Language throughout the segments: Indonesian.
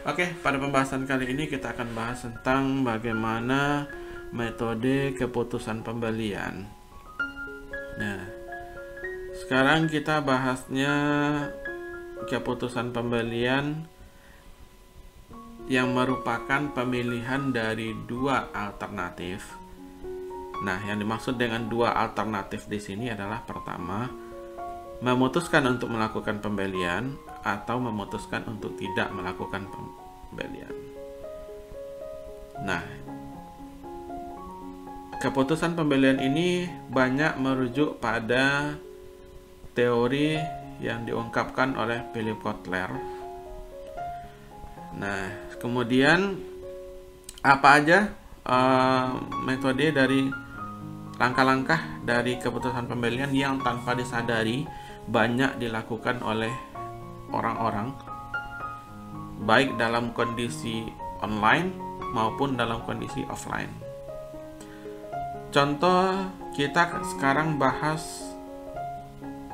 Oke, pada pembahasan kali ini kita akan bahas tentang bagaimana metode keputusan pembelian. Nah, sekarang kita bahasnya keputusan pembelian yang merupakan pemilihan dari dua alternatif. Nah, yang dimaksud dengan dua alternatif di sini adalah pertama, memutuskan untuk melakukan pembelian atau memutuskan untuk tidak melakukan pembelian. Nah, keputusan pembelian ini banyak merujuk pada teori yang diungkapkan oleh Philip Kotler. Nah, kemudian apa aja metode dari langkah-langkah dari keputusan pembelian yang tanpa disadari banyak dilakukan oleh orang-orang, baik dalam kondisi online maupun dalam kondisi offline. Contoh, kita sekarang bahas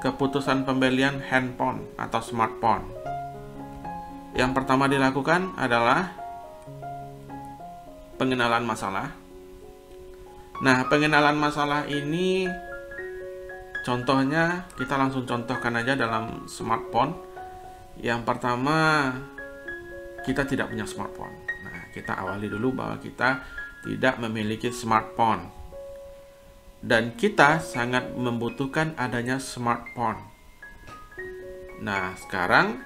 keputusan pembelian handphone atau smartphone. Yang pertama dilakukan adalah pengenalan masalah. Nah, pengenalan masalah ini contohnya kita langsung contohkan aja dalam smartphone. Yang pertama, kita tidak punya smartphone. Nah, kita awali dulu bahwa kita tidak memiliki smartphone. Dan kita sangat membutuhkan adanya smartphone. Nah, sekarang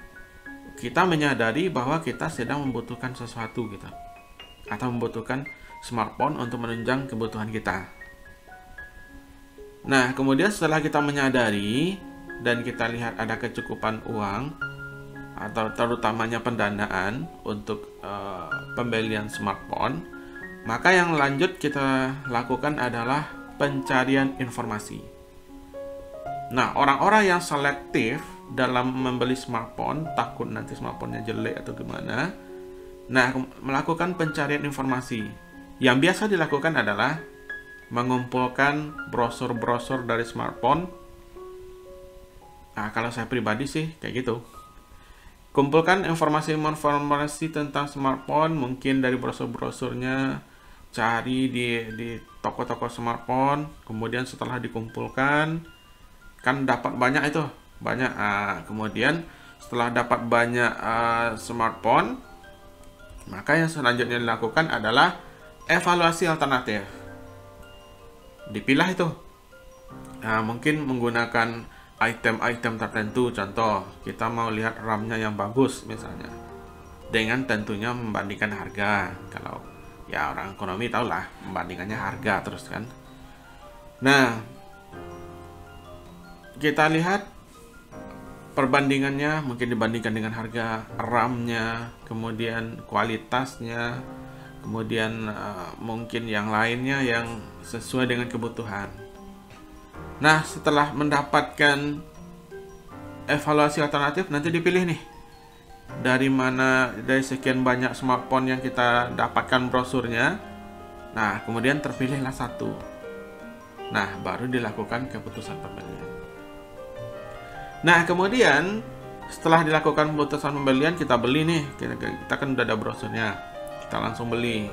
kita menyadari bahwa kita sedang membutuhkan sesuatu gitu. Atau membutuhkan smartphone untuk menunjang kebutuhan kita. Nah, kemudian setelah kita menyadari dan kita lihat ada kecukupan uang atau terutamanya pendanaan untuk pembelian smartphone, maka yang lanjut kita lakukan adalah pencarian informasi. Nah, orang-orang yang selektif dalam membeli smartphone, takut nanti smartphone-nya jelek atau gimana, nah, melakukan pencarian informasi. Yang biasa dilakukan adalah mengumpulkan brosur-brosur dari smartphone. Nah, kalau saya pribadi sih kayak gitu. Kumpulkan informasi-informasi tentang smartphone, mungkin dari brosur-brosurnya, cari di toko-toko smartphone, kemudian setelah dikumpulkan, kan dapat banyak itu, banyak. Kemudian setelah dapat banyak smartphone, maka yang selanjutnya dilakukan adalah evaluasi alternatif. Dipilah itu. Nah, mungkin menggunakan item-item tertentu. Contoh, kita mau lihat RAM-nya yang bagus misalnya. Dengan tentunya membandingkan harga. Kalau ya orang ekonomi tahulah membandingkannya harga terus kan. Nah, kita lihat perbandingannya, mungkin dibandingkan dengan harga RAM-nya, kemudian kualitasnya, kemudian mungkin yang lainnya yang sesuai dengan kebutuhan. Nah, setelah mendapatkan evaluasi alternatif, nanti dipilih nih dari mana, dari sekian banyak smartphone yang kita dapatkan brosurnya. Nah, kemudian terpilihlah satu. Nah, baru dilakukan keputusan pembelian. Nah, kemudian setelah dilakukan keputusan pembelian, kita beli nih. Kita kan udah ada brosurnya, kita langsung beli.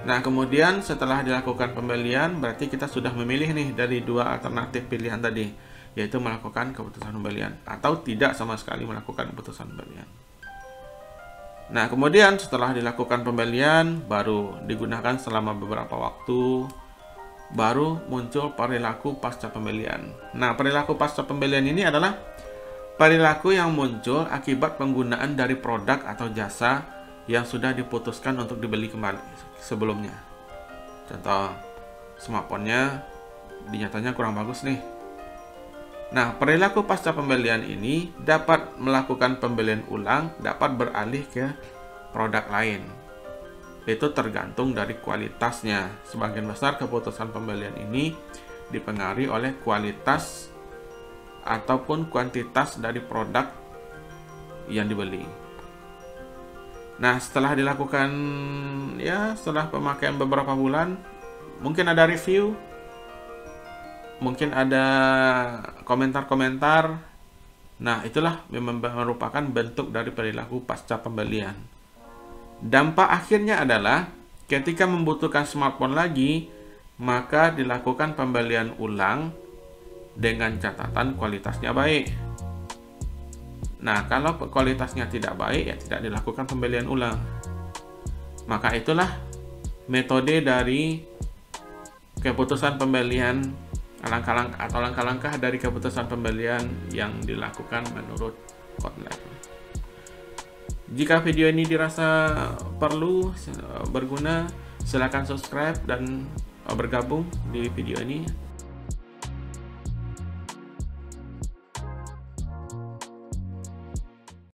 Nah, kemudian setelah dilakukan pembelian, berarti kita sudah memilih nih dari dua alternatif pilihan tadi, yaitu melakukan keputusan pembelian atau tidak sama sekali melakukan keputusan pembelian. Nah, kemudian setelah dilakukan pembelian, baru digunakan selama beberapa waktu, baru muncul perilaku pasca pembelian. Nah, perilaku pasca pembelian ini adalah perilaku yang muncul akibat penggunaan dari produk atau jasa yang sudah diputuskan untuk dibeli kembali sebelumnya. Contoh, smartphone-nya dinyatanya kurang bagus nih. Nah, perilaku pasca pembelian ini dapat melakukan pembelian ulang, dapat beralih ke produk lain. Itu tergantung dari kualitasnya. Sebagian besar keputusan pembelian ini dipengaruhi oleh kualitas ataupun kuantitas dari produk yang dibeli. Nah, setelah dilakukan, ya setelah pemakaian beberapa bulan, mungkin ada review, mungkin ada komentar-komentar. Nah, itulah merupakan bentuk dari perilaku pasca pembelian. Dampak akhirnya adalah ketika membutuhkan smartphone lagi, maka dilakukan pembelian ulang dengan catatan kualitasnya baik. Nah, kalau kualitasnya tidak baik, ya tidak dilakukan pembelian ulang. Maka itulah metode dari keputusan pembelian, langkah-langkah dari keputusan pembelian yang dilakukan menurut Kotlin. Jika video ini dirasa perlu, berguna, silakan subscribe dan bergabung di video ini.